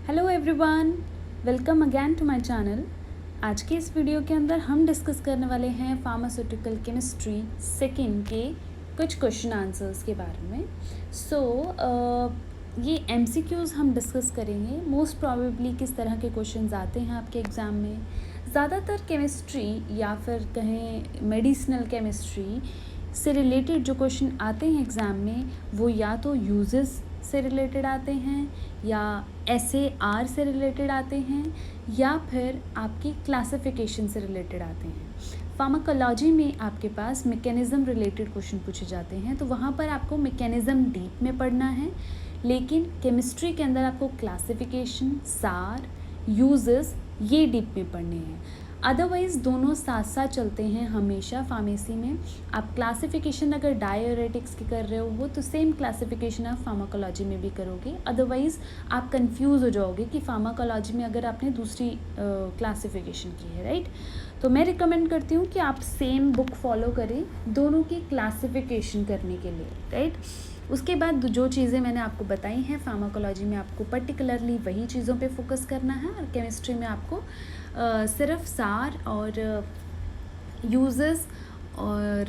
Hello everyone, welcome again to my channel. आज के इस वीडियो के अंदर हम डिस्कस करने वाले हैं फार्मास्यूटिकल केमिस्ट्री सेकेंड के कुछ क्वेश्चन आंसर्स के बारे में। ये एमसीक्यूज़ हम डिस्कस करेंगे। मोस्ट प्रॉबेबली किस तरह के क्वेश्चंस आते हैं आपके एग्ज़ाम में। ज़्यादातर केमिस्ट्री या फिर कहें मेडिसिनल केमिस्ट्री से रिलेटेड जो क्वेश्चन आते हैं एग्ज़ाम में वो या तो यूजेस से रिलेटेड आते हैं या SAR से रिलेटेड आते हैं या फिर आपकी क्लासिफिकेशन से रिलेटेड आते हैं। फार्माकोलॉजी में आपके पास मैकेनिज़्म रिलेटेड क्वेश्चन पूछे जाते हैं, तो वहाँ पर आपको मैकेनिज़्म डीप में पढ़ना है। लेकिन केमिस्ट्री के अंदर आपको क्लासिफिकेशन, सार, यूजेस ये डीप में पढ़ने हैं। अदरवाइज़ दोनों साथ साथ चलते हैं हमेशा फार्मेसी में। आप क्लासिफिकेशन अगर डायरेटिक्स की कर रहे हो तो सेम क्लासिफिकेशन आप फार्माकोलॉजी में भी करोगे। अदरवाइज़ आप कंफ्यूज हो जाओगे कि फार्माकोलॉजी में अगर आपने दूसरी क्लासिफिकेशन की है, राइट। तो मैं रिकमेंड करती हूँ कि आप सेम बुक फॉलो करें दोनों की क्लासिफिकेशन करने के लिए, राइट। उसके बाद जो चीज़ें मैंने आपको बताई हैं, फार्माकोलॉजी में आपको पर्टिकुलरली वही चीज़ों पे फोकस करना है और केमिस्ट्री में आपको सिर्फ सार और यूजेस और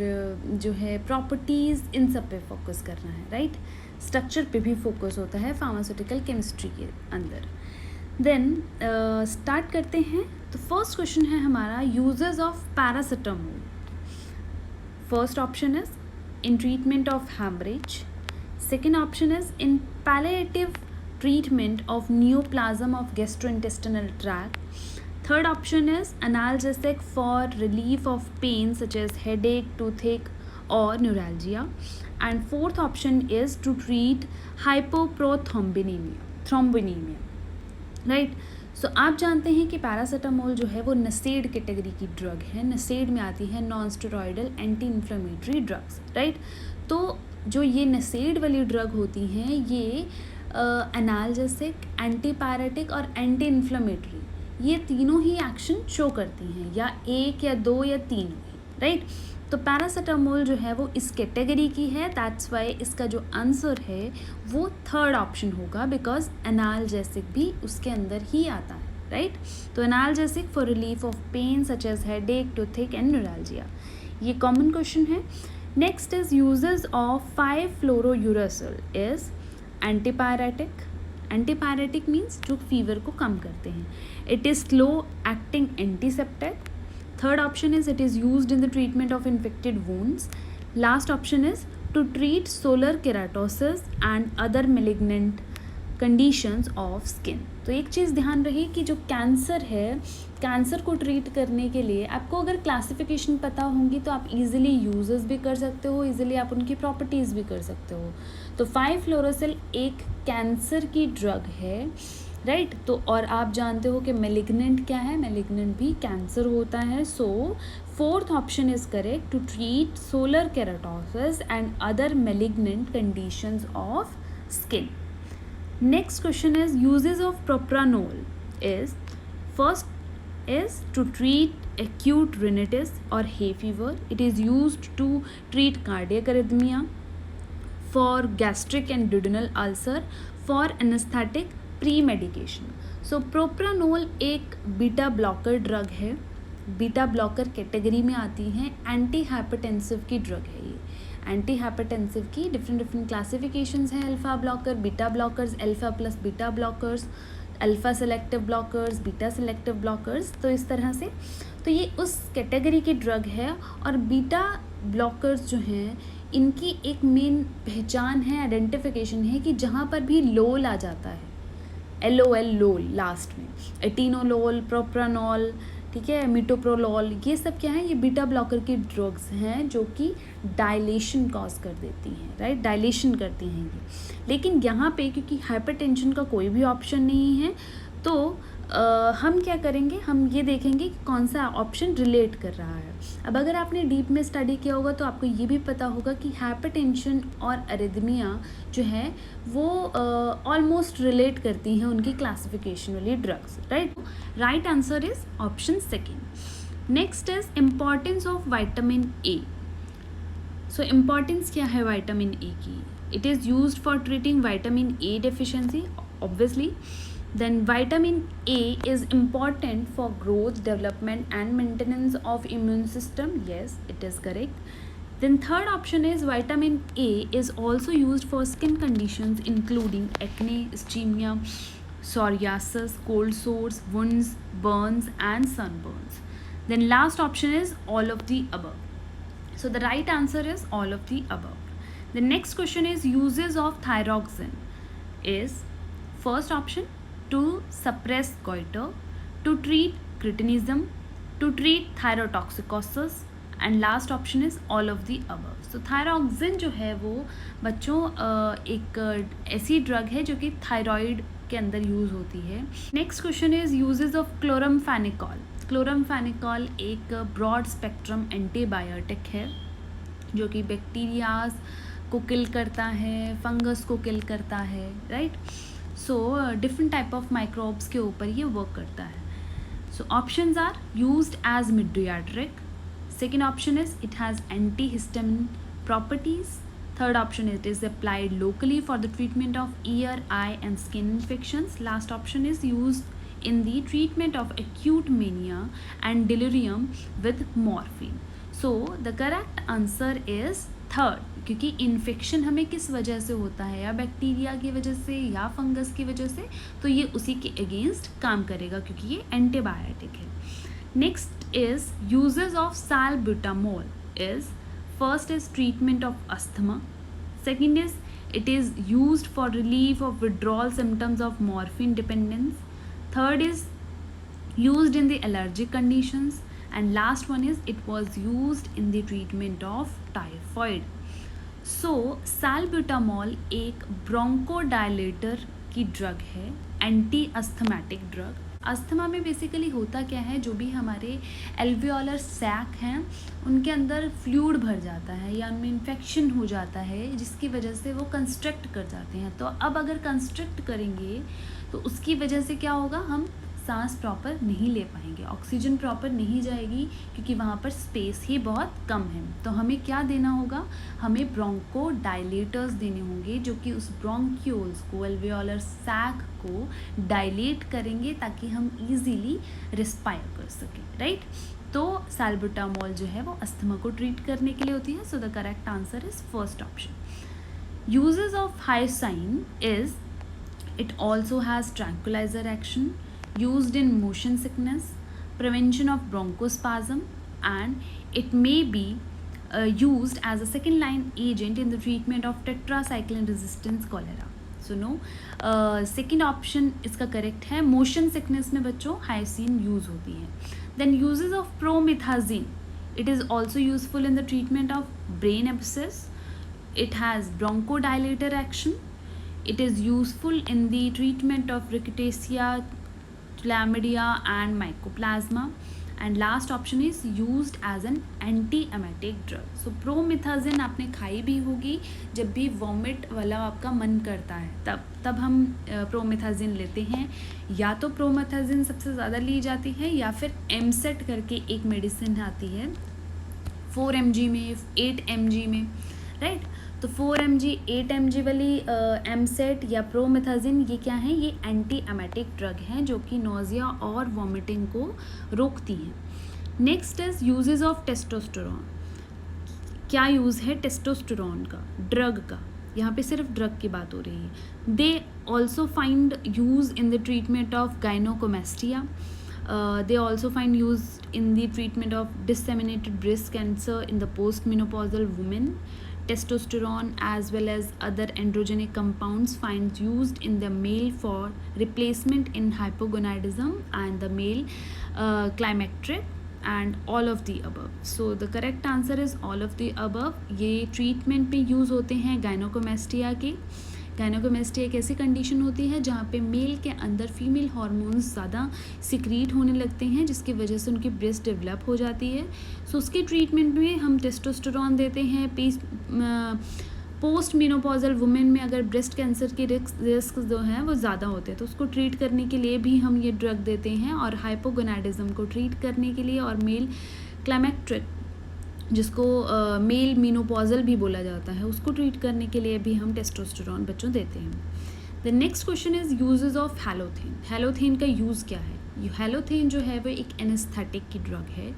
जो है प्रॉपर्टीज़ इन सब पे फोकस करना है, राइट। स्ट्रक्चर पे भी फोकस होता है फार्मास्यूटिकल केमिस्ट्री के अंदर। देन स्टार्ट करते हैं। तो फर्स्ट क्वेश्चन है हमारा uses of paracetamol. First option is in treatment of haemorrhage. Second option is in palliative treatment of neoplasm of gastrointestinal tract. Third option is analgesic for relief of pain such as headache, toothache or neuralgia. And fourth option is to treat hypoprothrombonemia. Right? सो आप जानते हैं कि paracetamol जो है वो नसेड category की drug है। नसेड में आती है non steroidal anti inflammatory drugs, right. तो जो ये नसेड वाली ड्रग होती हैं ये एनाल्जेसिक, एंटीपायरेटिक और एंटी इन्फ्लेमेटरी ये तीनों ही एक्शन शो करती हैं, या एक या दो या तीन, राइट। तो पैरासीटामोल जो है वो इस कैटेगरी की है। दैट्स वाई इसका जो आंसर है वो थर्ड ऑप्शन होगा, बिकॉज एनाल्जेसिक भी उसके अंदर ही आता है, राइट। तो analgesic for relief of pain such as headache, toothache and neuralgia, ये कॉमन क्वेश्चन है। Next is uses of 5-fluorouracil is antipyretic. Antipyretic means जो फीवर को कम करते हैं। It is slow acting antiseptic. Third option is it is used in the treatment of infected wounds. Last option is to treat solar keratosis and other malignant conditions of skin. तो एक चीज़ ध्यान रहे कि जो कैंसर है, cancer को treat करने के लिए आपको अगर क्लासिफिकेशन पता होंगी तो आप इजीली यूजेस भी कर सकते हो, इजीली आप उनकी प्रॉपर्टीज़ भी कर सकते हो। तो 5-fluorouracil एक कैंसर की ड्रग है, राइट। तो और आप जानते हो कि मेलिग्नेंट क्या है, मेलिग्नेंट भी कैंसर होता है। So fourth option is correct, to treat solar keratosis and other malignant conditions of skin. Next question is uses of propranolol is first is to treat acute rhinitis और hay fever. It is used to treat cardiac arrhythmia, for gastric and duodenal ulcer, for anaesthetic premedication. So propranolol एक beta blocker drug है, beta blocker category में आती हैं। Antihypertensive की drug है ये। Anti hypertensive की different classifications हैं। Alpha blocker, beta blockers, alpha plus beta blockers, alpha selective blockers, beta selective blockers. तो इस तरह से तो ये उस कैटेगरी की ड्रग है। और बीटा ब्लॉकर्स जो हैं इनकी एक मेन पहचान है, आइडेंटिफिकेशन है कि जहाँ पर भी लोल आ जाता है, LOL लोल लास्ट में, एटिनोलोल, प्रोप्रानोल, ठीक है, मिटोप्रोलोल, ये सब क्या है, ये बीटा ब्लॉकर की ड्रग्स हैं जो कि डायलेशन कॉज कर देती हैं, राइट, डायलेशन करती हैं ये। लेकिन यहाँ पे क्योंकि हाइपरटेंशन का कोई भी ऑप्शन नहीं है तो हम क्या करेंगे, हम ये देखेंगे कि कौन सा ऑप्शन रिलेट कर रहा है। अब अगर आपने डीप में स्टडी किया होगा तो आपको ये भी पता होगा कि हाइपरटेंशन और अरिथमिया जो है वो ऑलमोस्ट रिलेट करती हैं उनकी क्लासिफिकेशन वाली drugs, right. Right answer is option second. Next is importance of vitamin A. So importance क्या है विटामिन ए की? It is used for treating vitamin A deficiency obviously, Then vitamin A is important for growth, development and maintenance of immune system. Yes, it is correct. Then third option is vitamin A is also used for skin conditions including acne, ischemia, psoriasis, cold sores, wounds, burns and sunburns. Then last option is all of the above. So the right answer is all of the above. The next question is uses of thyroxine is first option to suppress goiter, to treat cretinism, to treat thyrotoxicosis and last option is all of the above. So thyroxine जो है वो बच्चों एक ऐसी drug है जो कि thyroid के अंदर यूज़ होती है. Next question is uses of chloramphenicol. Chloramphenicol एक ब्रॉड स्पेक्ट्रम एंटीबायोटिक है जो कि बैक्टीरियाज को किल करता है, फंगस को किल करता है, right. So different type of microbes के ऊपर ये वर्क करता है. So options are used as mydriatic. Second option is it has antihistamine properties. Third option, it is applied locally for the treatment of ear, eye and skin infections. Last option is used in the treatment of acute mania and delirium with morphine. So the correct answer is third, क्योंकि infection हमें किस वजह से होता है, या bacteria की वजह से या फंगस की वजह से, तो ये उसी के अगेंस्ट काम करेगा क्योंकि ये एंटीबायोटिक है. Next is uses of salbutamol is first is treatment of asthma. Second is it is used for relief of withdrawal symptoms of morphine dependence. Third is used in the allergic conditions. And last one is it was used in the treatment of typhoid. So salbutamol एक bronchodilator की drug है, anti asthmatic drug. Asthma में basically होता क्या है, जो भी हमारे एल्वियोलर सैक हैं उनके अंदर फ्लूइड भर जाता है या उनमें इन्फेक्शन हो जाता है जिसकी वजह से वो कंस्ट्रक्ट कर जाते हैं. तो अब अगर कंस्ट्रक्ट करेंगे तो उसकी वजह से क्या होगा, हम सांस प्रॉपर नहीं ले पाएंगे, ऑक्सीजन प्रॉपर नहीं जाएगी क्योंकि वहाँ पर स्पेस ही बहुत कम है. तो हमें क्या देना होगा, हमें ब्रोंको डायलेटर्स देने होंगे जो कि उस ब्रोंक्यूल्स को, एल्वियोलर सैक को डायलेट करेंगे ताकि हम इजीली रिस्पायर कर सकें, राइट. तो सैल्बुटामोल जो है वो अस्थमा को ट्रीट करने के लिए होती है. So the correct answer is first option. Uses of hyoscine is it also has tranquilizer action, used in motion sickness, prevention of bronchospasm, and it may be used as a second line agent in the treatment of tetracycline resistant cholera. So no, second option इसका correct है. Motion sickness में बच्चों hyoscine use होती है. Then uses of promethazine, it is also useful in the treatment of brain abscess. It has bronchodilator action. It is useful in the treatment of rickettsia, chlamydia and mycoplasma. And last option is used as an anti-emetic drug. So promethazine आपने खाई भी होगी, जब भी vomit वाला आपका मन करता है तब हम प्रोमेथाजिन लेते हैं. या तो प्रोमेथाजिन सबसे ज़्यादा ली जाती है या फिर एमसेट करके एक मेडिसिन आती है 4 mg में, 8 mg में, राइट. तो 4 mg 8 mg वाली एमसेट या प्रोमेथाजिन ये क्या है, ये एंटी एमेटिक ड्रग हैं जो कि नोज़िया और वॉमिटिंग को रोकती हैं. Next is uses of testosterone. क्या यूज़ है टेस्टोस्टेरोन का, ड्रग का, यहाँ पे सिर्फ ड्रग की बात हो रही है. They also find use in the treatment of gynaecomastia. They also find used in the treatment of disseminated breast cancer in the postmenopausal women. Testosterone as well as other androgenic compounds finds used in the male for replacement in hypogonadism and the male climacteric and all of the above. So the correct answer is all of the above. ये treatment में use होते हैं gynaecomastia के. Gynaecomastia एक ऐसी condition होती है जहाँ पे मेल के अंदर फीमेल हार्मोन्स ज़्यादा सिक्रीट होने लगते हैं जिसकी वजह से उनकी ब्रेस्ट डेवलप हो जाती है. सो उसके ट्रीटमेंट में हम टेस्टोस्टेरोन देते हैं. पोस्ट मेनोपॉजल वुमेन में अगर ब्रेस्ट कैंसर के रिस्क जो हैं वो ज़्यादा होते हैं तो उसको ट्रीट करने के लिए भी हम ये ड्रग देते हैं. और हाइपोगोनाडिज्म को ट्रीट करने के लिए और मेल क्लाइमैक्ट्रिक जिसको मेल मीनोपॉजल भी बोला जाता है उसको ट्रीट करने के लिए भी हम टेस्टोस्टेरोन बच्चों देते हैं. The next question is uses of हैलोथेन. हैलोथेन का यूज़ क्या है? हैलोथेन जो है वो एक एनेस्थेटिक की ड्रग है.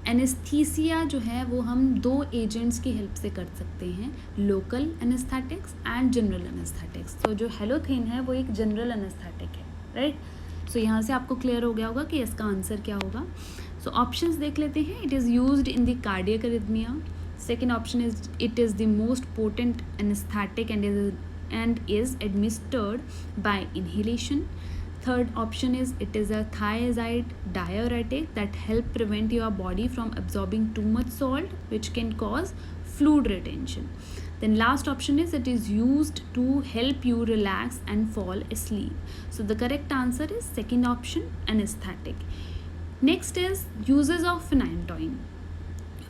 एनेस्थीसिया जो है वो हम दो एजेंट्स की हेल्प से कर सकते हैं, local anaesthetics and general anaesthetics. तो जो हैलोथेन है वो एक जनरल एनेस्थेटिक है, राइट. सो यहाँ से आपको क्लियर हो गया होगा कि इसका आंसर क्या होगा. सो ऑप्शंस देख लेते हैं. It is used in the cardiac arrhythmia. Second option is it is the most potent anaesthetic and is administered by inhalation. Third option is it is a thiazide diuretic that help prevent your body from absorbing too much salt, which can cause fluid retention. Then last option is it is used to help you relax and fall asleep. So the correct answer is second option, anesthetic. Next is uses of phenytoin.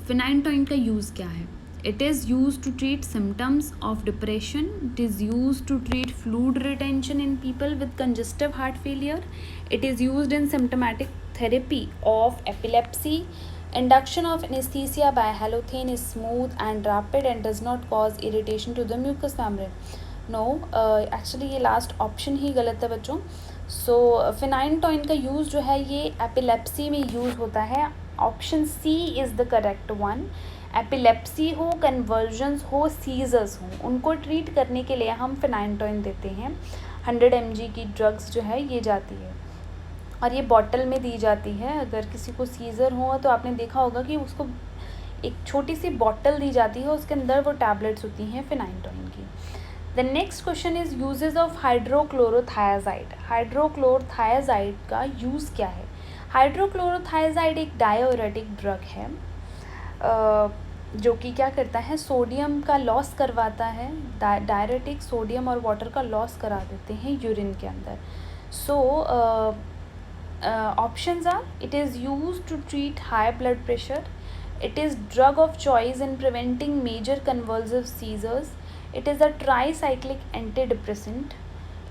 Phenytoin का use क्या है? It is used to treat symptoms of depression. It is used to treat fluid retention in people with congestive heart failure. It is used in symptomatic therapy of epilepsy. Induction of anesthesia by halothane is smooth and rapid and does not cause irritation to the mucous membrane. No, actually ये last option ही गलत है बच्चों. So phenytoin का use जो है ये epilepsy में use होता है. Option C is the correct one. Epilepsy हो, कन्वर्जन्स हो, सीजर्स हो, उनको ट्रीट करने के लिए हम फिनाइनटोइन देते हैं. 100 mg की ड्रग्स जो है ये जाती है और ये बॉटल में दी जाती है. अगर किसी को सीज़र हो तो आपने देखा होगा कि उसको एक छोटी सी बॉटल दी जाती है, उसके अंदर वो टैबलेट्स होती हैं फिनाइनटोइन की. The next question is uses of hydrochlorothiazide. Hydrochlorothiazide का यूज़ क्या है? हाइड्रोक्लोरोथायाजाइड एक डायोरेटिक ड्रग है जो कि क्या करता है, सोडियम का लॉस करवाता है. डायरेटिक सोडियम और वाटर का लॉस करा देते हैं यूरिन के अंदर. So options are it is used to treat high blood pressure. It is drug of choice in preventing major convulsive seizures. It is a tricyclic antidepressant.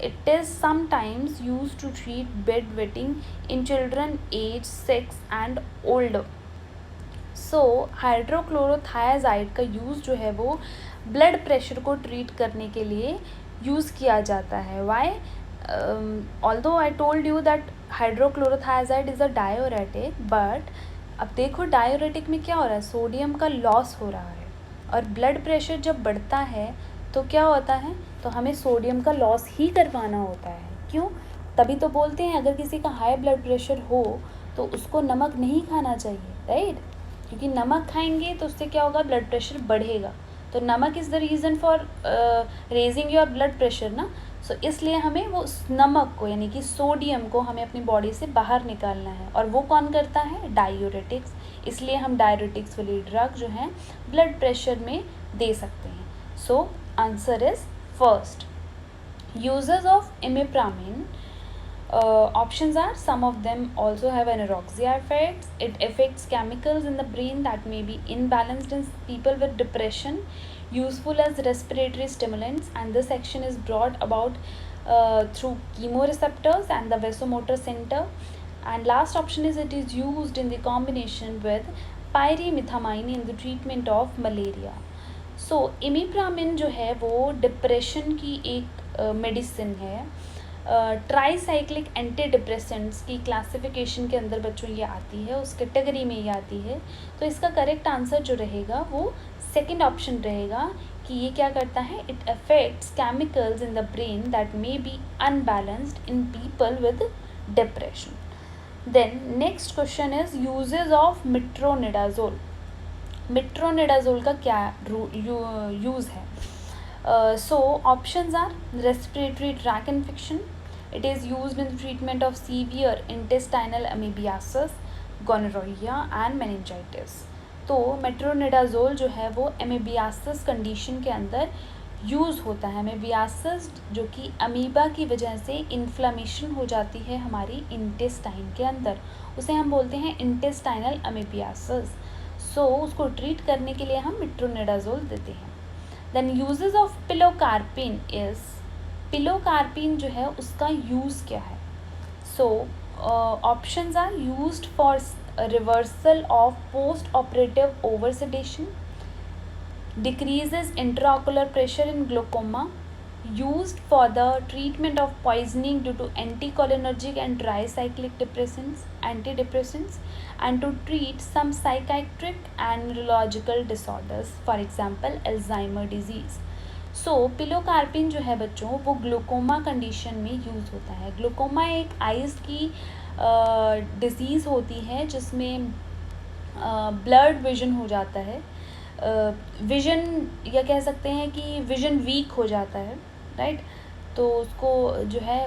It is sometimes used to treat bedwetting in children aged 6 and older. सो हाइड्रोक्लोरोथायाजाइड का use जो है वो blood pressure को treat करने के लिए use किया जाता है. Why? Although I told you that hydrochlorothiazide is a diuretic, but अब देखो डायोरेटिक में क्या हो रहा है, सोडियम का लॉस हो रहा है और ब्लड प्रेशर जब बढ़ता है तो क्या होता है, तो हमें सोडियम का लॉस ही करवाना होता है. क्यों? तभी तो बोलते हैं अगर किसी का हाई ब्लड प्रेशर हो तो उसको नमक नहीं खाना चाहिए, राइट? क्योंकि नमक खाएंगे तो उससे क्या होगा, ब्लड प्रेशर बढ़ेगा. तो नमक is the reason for raising your blood pressure ना. सो इसलिए हमें वो नमक को यानी कि सोडियम को हमें अपनी बॉडी से बाहर निकालना है. और वो कौन करता है? डायूरेटिक्स. इसलिए हम डायूरेटिक्स वाली ड्रग जो है ब्लड प्रेशर में दे सकते हैं. So answer is first. Uses of imipramine. Options are some of them also have anorexia effects. It affects chemicals in the brain that may be imbalanced in people with depression. Useful as respiratory stimulants, and this action is brought about through chemoreceptors and the vasomotor center. And last option is it is used in the combination with pyrimethamine in the treatment of malaria. So imipramine जो है वो depression की एक medicine है. Tricyclic anti depressants की classification के अंदर बच्चों ये आती है, उस कैटेगरी में ये आती है. तो इसका करेक्ट आंसर जो रहेगा वो सेकंड ऑप्शन रहेगा कि ये क्या करता है, it affects chemicals in the brain that may be unbalanced in people with depression. Then next question is uses of metronidazole. Metronidazole का क्या यूज़ है? So options are respiratory tract infection. It is used in the treatment of severe intestinal amoebiasis, gonorrhea and meningitis. तो metronidazole जो है वो एमेबियासिस condition के अंदर use होता है. एमेबियासिस जो कि अमीबा की वजह से इन्फ्लामेशन हो जाती है हमारी इंटेस्टाइन के अंदर, उसे हम बोलते हैं इंटेस्टाइनल अमीबियासिस. सो उसको ट्रीट करने के लिए हम मेट्रोनिडाजोल देते हैं. Then uses of pilocarpine is. Pilocarpine जो है उसका यूज़ क्या है? So options are used for reversal of post operative over sedation, decreases intraocular pressure in glaucoma, used for the treatment of poisoning due to anticholinergic and tricyclic antidepressants, and to treat some psychiatric and neurological disorders, for example Alzheimer disease. So pilocarpine जो है बच्चों वो glaucoma condition में use होता है. Glaucoma एक eyes की disease होती है जिसमें ब्लड विजन हो जाता है, विजन या कह सकते हैं कि विजन वीक हो जाता है, राइट. तो उसको जो है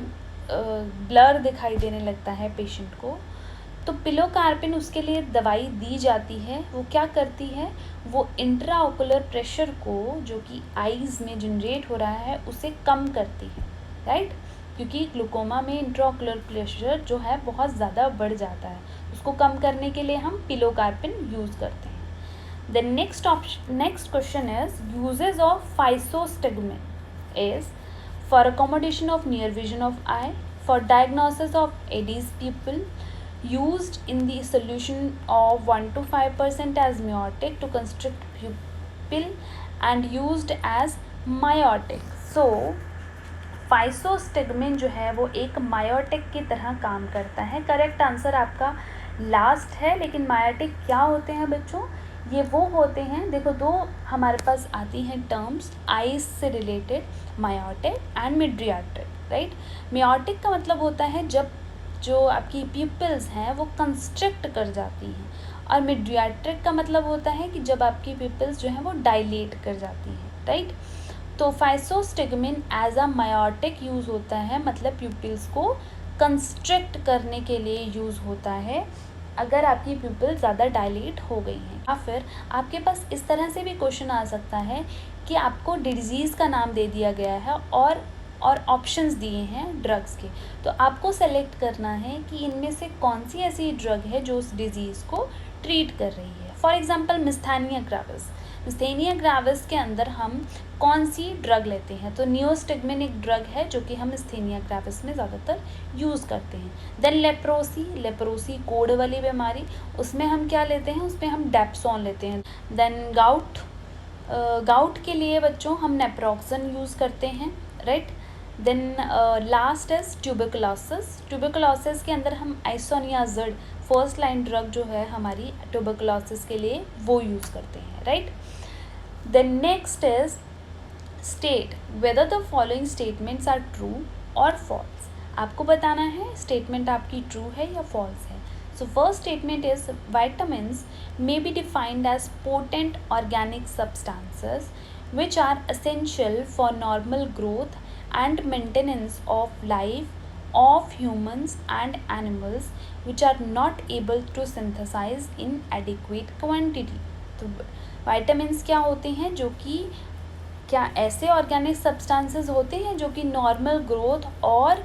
ब्लर दिखाई देने लगता है पेशेंट को. तो पिलोकार्पिन उसके लिए दवाई दी जाती है. वो क्या करती है, वो इंट्राओकुलर प्रेशर को जो कि आइज़ में जनरेट हो रहा है उसे कम करती है, राइट. क्योंकि ग्लूकोमा में इंट्राओकुलर प्रेशर जो है बहुत ज़्यादा बढ़ जाता है, उसको कम करने के लिए हम पिलोकार्पिन यूज़ करते हैं. The next question is uses of physostigmine is for accommodation of near vision of eye, for diagnosis of Addis pupil, used in the solution of 1 to 5% as miotic to constrict pupil, and used as miotic. So फाइसोस्टिग्मिन जो है वो एक miotic की तरह काम करता है. Correct answer आपका लास्ट है. लेकिन मायोटिक क्या होते हैं बच्चों, ये वो होते हैं, देखो दो हमारे पास आती हैं टर्म्स आइज से related, miotic and mydriatic, right. Miotic का मतलब होता है जब जो आपकी प्यूपिल्स हैं वो कंस्ट्रिक्ट कर जाती हैं, और मिड्रियाट्रिक का मतलब होता है कि जब आपकी प्यूपिल्स जो हैं वो डायलेट कर जाती हैं, राइट. तो physostigmine as a miotic use होता है, मतलब प्यूपिल्स को कंस्ट्रिक्ट करने के लिए यूज़ होता है अगर आपकी प्यूपिल ज़्यादा डायलेट हो गई हैं. या फिर आपके पास इस तरह से भी क्वेश्चन आ सकता है कि आपको डिजीज़ का नाम दे दिया गया है और ऑप्शंस दिए हैं ड्रग्स के, तो आपको सेलेक्ट करना है कि इनमें से कौन सी ऐसी ड्रग है जो उस डिज़ीज़ को ट्रीट कर रही है. For example myasthenia gravis. Myasthenia gravis के अंदर हम कौन सी ड्रग लेते हैं, तो नियोस्टिग्मिन एक ड्रग है जो कि हम मिस्थैनिया ग्रेविस में ज़्यादातर यूज़ करते हैं. देन लेप्रोसी कोढ़ वाली बीमारी, उसमें हम क्या लेते हैं, उसमें हम डेप्सोन लेते हैं. देन गाउट के लिए बच्चों हम नेप्रोक्सन यूज़ करते हैं, right. Then last is tuberculosis के अंदर हम आइसोनियाजिड फर्स्ट लाइन ड्रग जो है हमारी ट्यूबरकुलोसिस के लिए वो यूज़ करते हैं, right. Then next is state whether the following statements are true और फॉल्स. आपको बताना है स्टेटमेंट आपकी ट्रू है या फॉल्स है. So first statement is vitamins may be defined as potent organic substances which are essential for normal growth and maintenance of life of humans and animals which are not able to synthesize in adequate quantity. तो vitamins क्या होते हैं, जो कि क्या ऐसे organic substances होते हैं जो कि नॉर्मल ग्रोथ और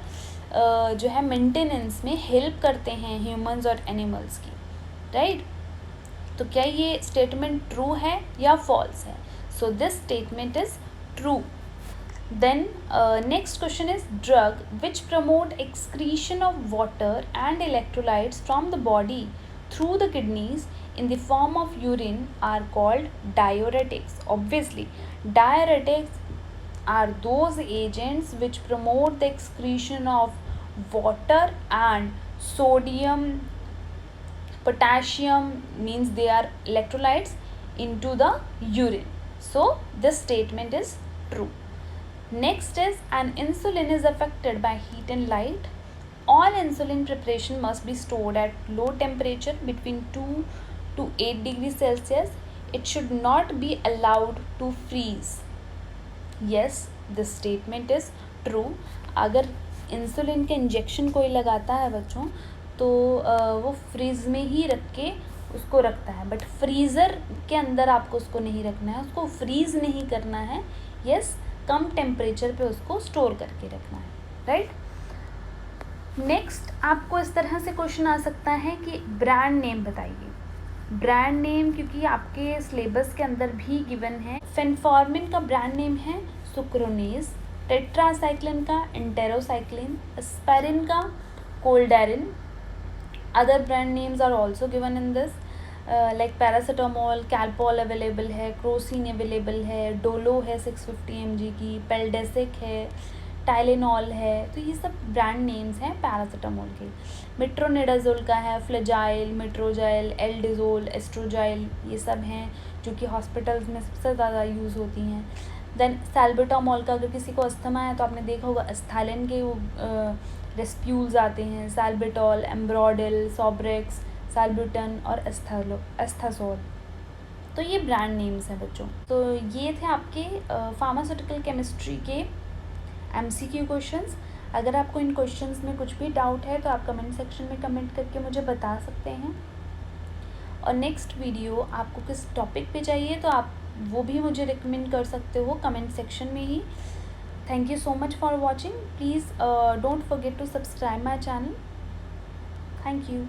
जो है मेंटेनेंस में हेल्प करते हैं ह्यूमंस और एनिमल्स की, राइट. तो क्या ये स्टेटमेंट ट्रू है या फॉल्स है. So this statement is true. Then next question is drug which promote excretion of water and electrolytes from the body through the kidneys in the form of urine are called diuretics. Obviously, diuretics are those agents which promote the excretion of water and sodium, potassium means they are electrolytes into the urine. So this statement is true. Next is an insulin is affected by heat and light. All insulin preparation must be stored at low temperature between 2 to 8 degrees Celsius. It should not be allowed to freeze. Yes, this statement is true. अगर insulin के injection कोई लगाता है बच्चों तो वो freeze में ही रख के उसको रखता है, बट फ्रीज़र के अंदर आपको उसको नहीं रखना है, उसको फ्रीज़ नहीं करना है. यस, कम टेम्परेचर पे उसको स्टोर करके रखना है, राइट. नेक्स्ट आपको इस तरह से क्वेश्चन आ सकता है कि ब्रांड नेम बताइए. ब्रांड नेम क्योंकि आपके सिलेबस के अंदर भी गिवन है. फेनफॉर्मिन का ब्रांड नेम है सुक्रोनेज, टेट्रासाइक्लिन का एंटेरोसाइक्लिन, एस्पारिन का कोल्डेरिन. Other brand names are also given in this. Like paracetamol, Calpol available है, क्रोसिन अवेलेबल है, डोलो है 650 mg की, पेल्डेसिक है, टाइलेनॉल है। तो ये सब ब्रांड नेम्स हैं पैरासीटामोल के। मेट्रोनिडाजोल का है, फ्लेजाइल, मेट्रोजाइल, एल्डिजोल, एस्ट्रोजाइल, ये सब हैं जो कि हॉस्पिटल्स में सबसे ज़्यादा यूज़ होती हैं। देन सैल्बुटामोल का, अगर किसी को अस्थमा है तो आपने देखा होगा एस्थालिन के वो रेस्प्यूल्स आते हैं, सैल्बिटॉल, एम्ब्रोडिल, सॉब्रेक्स, सैल्ब्यूटन और एस्थासोल। तो ये ब्रांड नेम्स हैं बच्चों। तो ये थे आपके फार्मास्यूटिकल केमिस्ट्री के MCQ क्वेश्चंस। अगर आपको इन क्वेश्चंस में कुछ भी डाउट है तो आप कमेंट सेक्शन में कमेंट करके मुझे बता सकते हैं। और नेक्स्ट वीडियो आपको किस टॉपिक पे चाहिए तो आप वो भी मुझे रिकमेंड कर सकते हो कमेंट सेक्शन में ही। Thank you so much for watching. Please don't forget to subscribe my channel. Thank you.